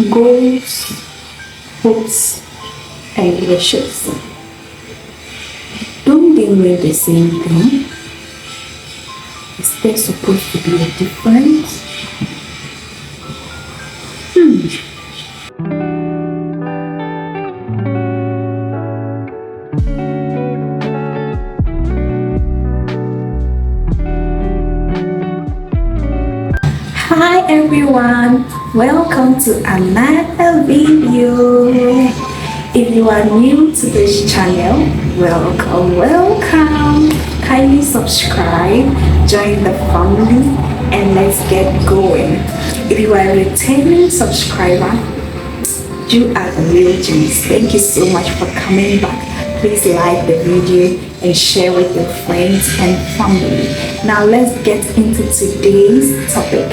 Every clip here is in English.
Goals, hopes, and wishes. Don't they mean the same thing? Is there supposed to be a difference? Hi everyone, welcome to another video. If you are new to this channel, welcome. Kindly subscribe, join the family, and let's get going. If you are a returning subscriber, you are the real gems. Thank you so much for coming back. Please like the video and share with your friends and family. Now let's get into today's topic: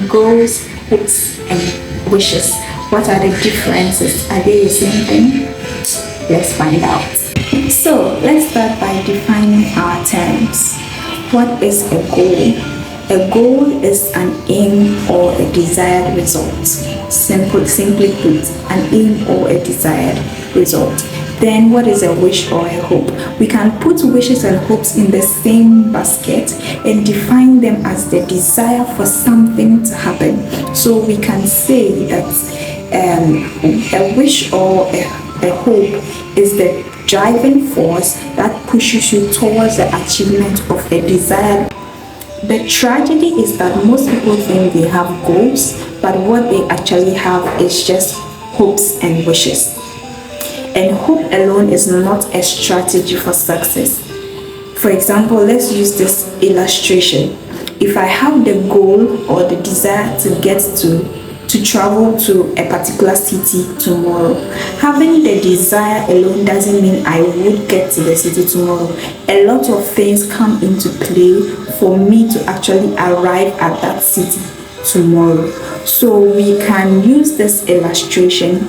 goals, hopes, and wishes. What are the differences? Are they the same thing? Let's find out. So let's start by defining our terms. What is a goal? A goal is an aim or a desired result. Simply put, an aim or a desired result. Then what is a wish or a hope? We can put wishes and hopes in the same basket and define them as the desire for something to happen. So we can say that a wish or a hope is the driving force that pushes you towards the achievement of a desire. The tragedy is that most people think they have goals, but what they actually have is just hopes and wishes. And hope alone is not a strategy for success. For example, let's use this illustration. If I have the goal or the desire to travel to a particular city tomorrow, having the desire alone doesn't mean I would get to the city tomorrow. A lot of things come into play for me to actually arrive at that city tomorrow. So we can use this illustration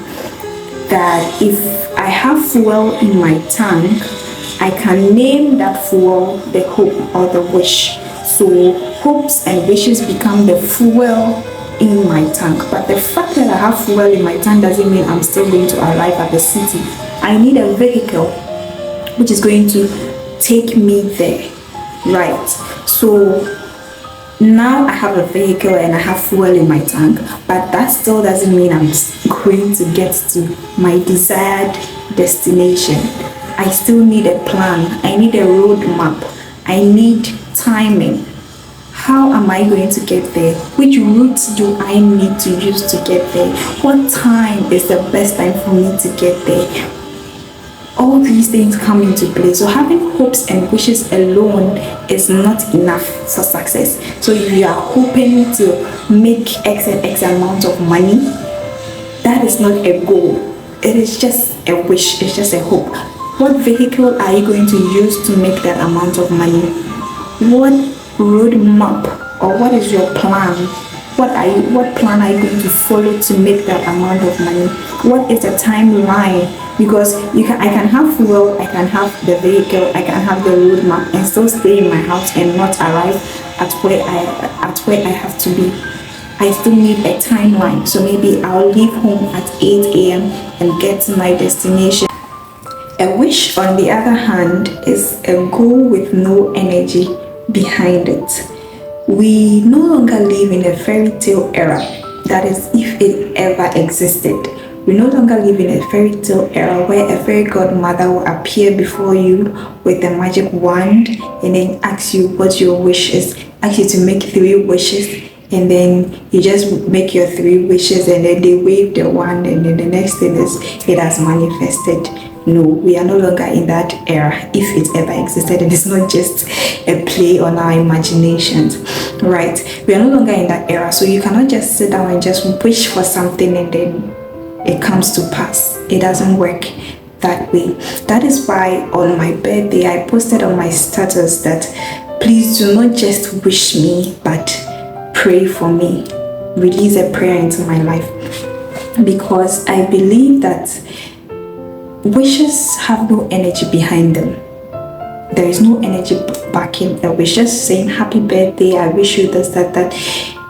that if I have fuel in my tank, I can name that fuel the hope or the wish. So hopes and wishes become the fuel in my tank. But the fact that I have fuel in my tank doesn't mean I'm still going to arrive at the city. I need a vehicle which is going to take me there, right? So now I have a vehicle and I have fuel in my tank, but that still doesn't mean I'm going to get to my desired destination. I still need a plan. I need a roadmap. I need timing. How am I going to get there? Which routes do I need to use to get there? What time is the best time for me to get there? All these things come into play. So having hopes and wishes alone is not enough for success. So if you are hoping to make X and X amount of money, that is not a goal. It is just a wish. It's just a hope. What vehicle are you going to use to make that amount of money? What roadmap or what is your plan? What plan are you going to follow to make that amount of money? What is the timeline? Because I can have fuel, I can have the vehicle, I can have the roadmap and still stay in my house and not arrive at where I have to be. I still need a timeline. So maybe I'll leave home at 8 a.m. and get to my destination. A wish, on the other hand, is a goal with no energy behind it. We no longer live in a fairy tale era, that is, if it ever existed. We no longer live in a fairy tale era where a fairy godmother will appear before you with a magic wand and then ask you what your wish is, ask you to make 3 wishes, and then you just make your 3 wishes and then they wave the wand and then the next thing is it has manifested. No, we are no longer in that era, if it ever existed, and it's not just a play on our imaginations, right? We are no longer in that era, so you cannot just sit down and just wish for something and then it comes to pass. It doesn't work that way. That is why on my birthday I posted on my status that please do not just wish me, but pray for me. Release a prayer into my life, because I believe that wishes have no energy behind them. There is no energy backing a wish. Just saying happy birthday, I wish you this, that.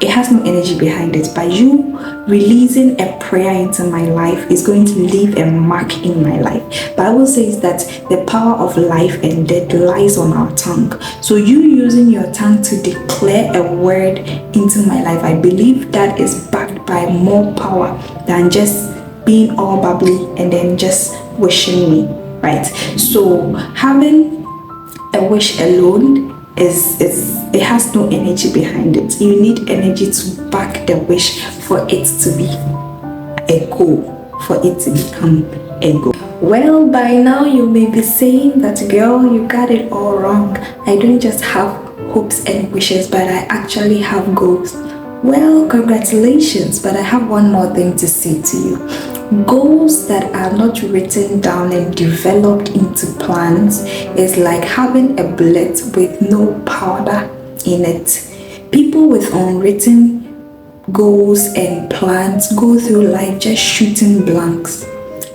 it has no energy behind it, but you releasing a prayer into my life is going to leave a mark in my life. Bible says that the power of life and death lies on our tongue. So you using your tongue to declare a word into my life, I believe that is backed by more power than just being all bubbly and then just wishing me, right? So having a wish alone it has no energy behind it. You need energy to back the wish for it to be a goal, for it to become a goal. Well, by now you may be saying that, girl, you got it all wrong. I don't just have hopes and wishes, but I actually have goals. Well, congratulations, but I have one more thing to say to you. Goals that are not written down and developed into plans is like having a bullet with no powder in it. People with unwritten goals and plans go through life just shooting blanks.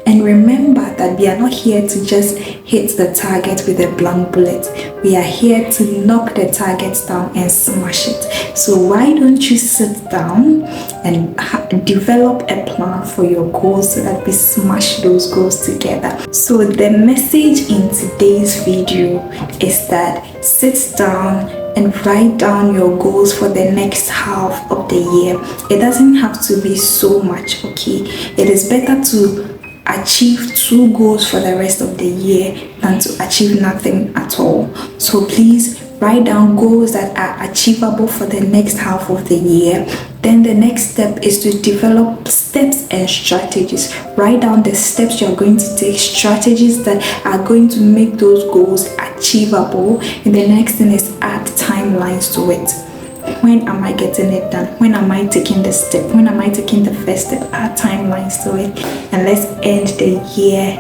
And remember that we are not here to just hit the target with a blank bullet. We are here to knock the targets down and smash it. So why don't you sit down and develop a plan for your goals so that we smash those goals together. So the message in today's video is that sit down and write down your goals for the next half of the year. It doesn't have to be so much, okay? It is better to achieve 2 goals for the rest of the year than to achieve nothing at all. So please write down goals that are achievable for the next half of the year. Then the next step is to develop steps and strategies. Write down the steps you're going to take, strategies that are going to make those goals achievable. And the next thing is add timelines to it. When am I getting it done? When am I taking the step? When am I taking the first step? Add timelines to it. And let's end the year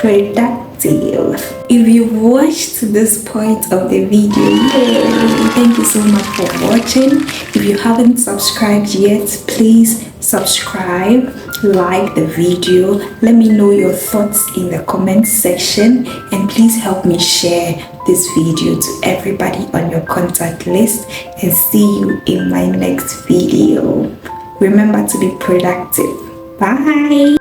productive. If you've watched this point of the video, yay, thank you so much for watching. If you haven't subscribed yet, please subscribe, like the video, let me know your thoughts in the comment section, and please help me share this video to everybody on your contact list, and see you in my next video. Remember to be productive. Bye.